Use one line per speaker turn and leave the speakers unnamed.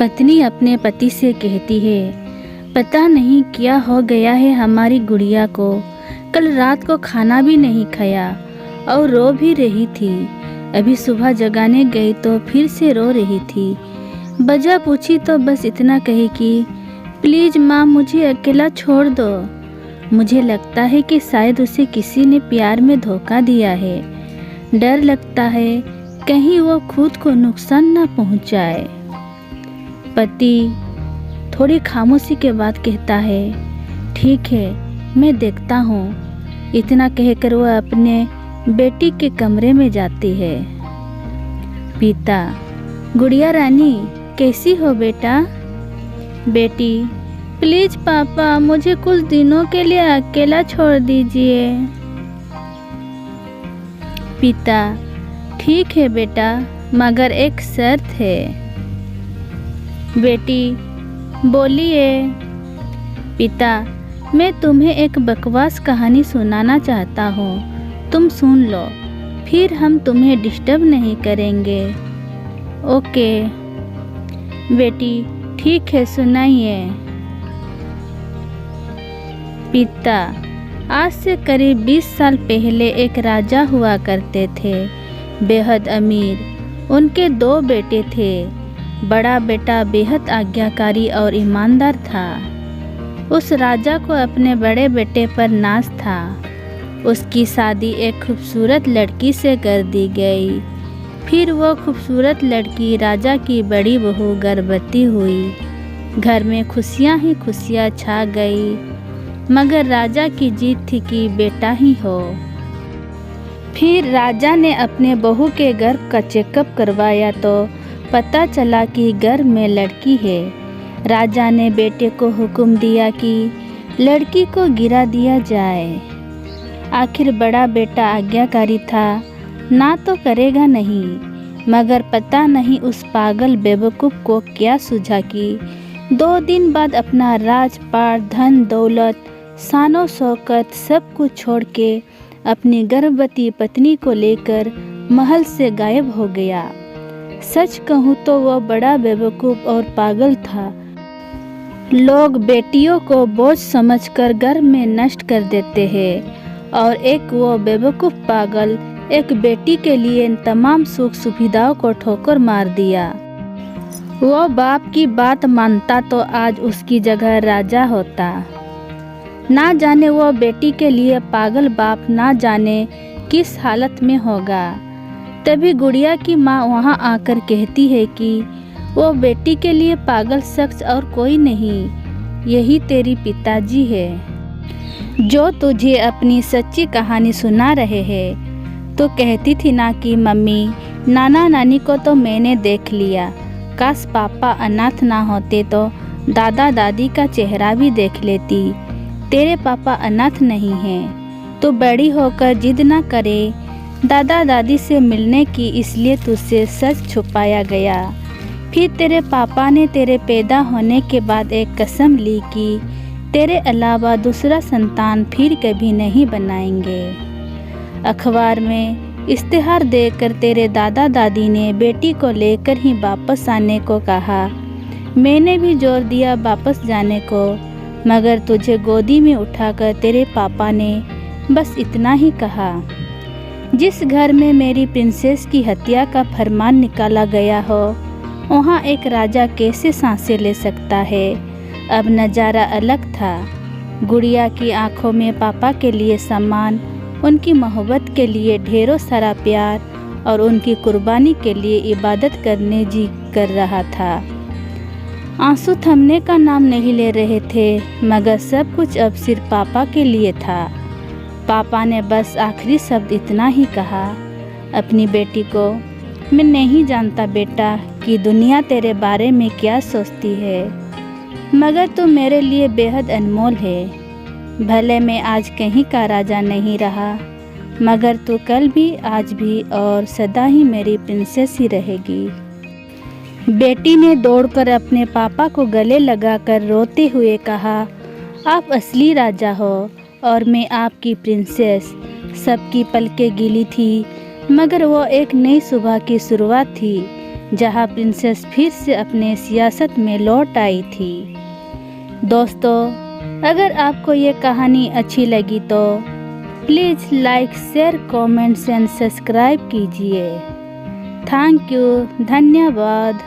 पत्नी अपने पति से कहती है, पता नहीं क्या हो गया है हमारी गुड़िया को। कल रात को खाना भी नहीं खाया और रो भी रही थी। अभी सुबह जगाने गई तो फिर से रो रही थी। वजह पूछी तो बस इतना कही कि प्लीज़ माँ मुझे अकेला छोड़ दो। मुझे लगता है कि शायद उसे किसी ने प्यार में धोखा दिया है। डर लगता है कहीं वो खुद को नुकसान ना पहुँचाए। पति थोड़ी खामोशी के बाद कहता है, ठीक है मैं देखता हूँ। इतना कहकर वह अपने बेटी के कमरे में जाती है। पिता, गुड़िया रानी कैसी हो बेटा? बेटी, प्लीज पापा मुझे कुछ दिनों के लिए अकेला छोड़ दीजिए। पिता, ठीक है बेटा, मगर एक शर्त है। बेटी, बोलिए। पिता, मैं तुम्हें एक बकवास कहानी सुनाना चाहता हूँ, तुम सुन लो, फिर हम तुम्हें डिस्टर्ब नहीं करेंगे। ओके। बेटी, ठीक है सुनाइए। पिता, आज से करीब 20 साल पहले एक राजा हुआ करते थे, बेहद अमीर। उनके 2 बेटे थे। बड़ा बेटा बेहद आज्ञाकारी और ईमानदार था। उस राजा को अपने बड़े बेटे पर नाज था। उसकी शादी एक खूबसूरत लड़की से कर दी गई। फिर वो खूबसूरत लड़की राजा की बड़ी बहू गर्भवती हुई। घर में खुशियाँ ही खुशियाँ छा गई, मगर राजा की जीत थी कि बेटा ही हो। फिर राजा ने अपने बहू के गर्भ का चेकअप करवाया तो पता चला कि गर्भ में लड़की है। राजा ने बेटे को हुक्म दिया कि लड़की को गिरा दिया जाए। आखिर बड़ा बेटा आज्ञाकारी था, ना तो करेगा नहीं, मगर पता नहीं उस पागल बेवकूफ़ को क्या सूझा कि 2 दिन बाद अपना राजपाट, धन दौलत, शानो शौकत सब कुछ छोड़ के अपनी गर्भवती पत्नी को लेकर महल से गायब हो गया। सच कहूँ तो वह बड़ा बेवकूफ़ और पागल था। लोग बेटियों को बोझ समझकर गर्भ में नष्ट कर देते हैं और एक वो बेवकूफ़ पागल एक बेटी के लिए तमाम सुख सुविधाओं को ठोकर मार दिया। वो बाप की बात मानता तो आज उसकी जगह राजा होता। ना जाने वो बेटी के लिए पागल बाप ना जाने किस हालत में होगा। तभी गुड़िया की माँ वहाँ आकर कहती है कि वो बेटी के लिए पागल शख्स और कोई नहीं, यही तेरी पिताजी है जो तुझे अपनी सच्ची कहानी सुना रहे हैं। तो कहती थी ना कि मम्मी, नाना नानी को तो मैंने देख लिया, काश पापा अनाथ ना होते तो दादा दादी का चेहरा भी देख लेती। तेरे पापा अनाथ नहीं हैं, तो बड़ी होकर जिद ना करे दादा दादी से मिलने की, इसलिए तुझसे सच छुपाया गया। फिर तेरे पापा ने तेरे पैदा होने के बाद एक कसम ली कि तेरे अलावा दूसरा संतान फिर कभी नहीं बनाएंगे। अखबार में इश्तिहार देकर तेरे दादा दादी ने बेटी को लेकर ही वापस आने को कहा। मैंने भी जोर दिया वापस जाने को, मगर तुझे गोदी में उठाकर तेरे पापा ने बस इतना ही कहा, जिस घर में मेरी प्रिंसेस की हत्या का फरमान निकाला गया हो, वहाँ एक राजा कैसे सांसें ले सकता है। अब नज़ारा अलग था। गुड़िया की आंखों में पापा के लिए सम्मान, उनकी मोहब्बत के लिए ढेरों सारा प्यार और उनकी कुर्बानी के लिए इबादत करने जी कर रहा था। आंसू थमने का नाम नहीं ले रहे थे, मगर सब कुछ अब सिर्फ पापा के लिए था। पापा ने बस आखिरी शब्द इतना ही कहा अपनी बेटी को, मैं नहीं जानता बेटा कि दुनिया तेरे बारे में क्या सोचती है, मगर तू मेरे लिए बेहद अनमोल है। भले मैं आज कहीं का राजा नहीं रहा, मगर तू कल भी, आज भी और सदा ही मेरी प्रिंसेस ही रहेगी। बेटी ने दौड़कर अपने पापा को गले लगाकर रोते हुए कहा, आप असली राजा हो और मैं आपकी प्रिंसेस। सबकी पलकें गीली थी, मगर वो एक नई सुबह की शुरुआत थी। जहां प्रिंसेस फिर से अपने सियासत में लौट आई थी। दोस्तों, अगर आपको ये कहानी अच्छी लगी तो please like, share, comments and subscribe कीजिए। थैंक यू, धन्यवाद।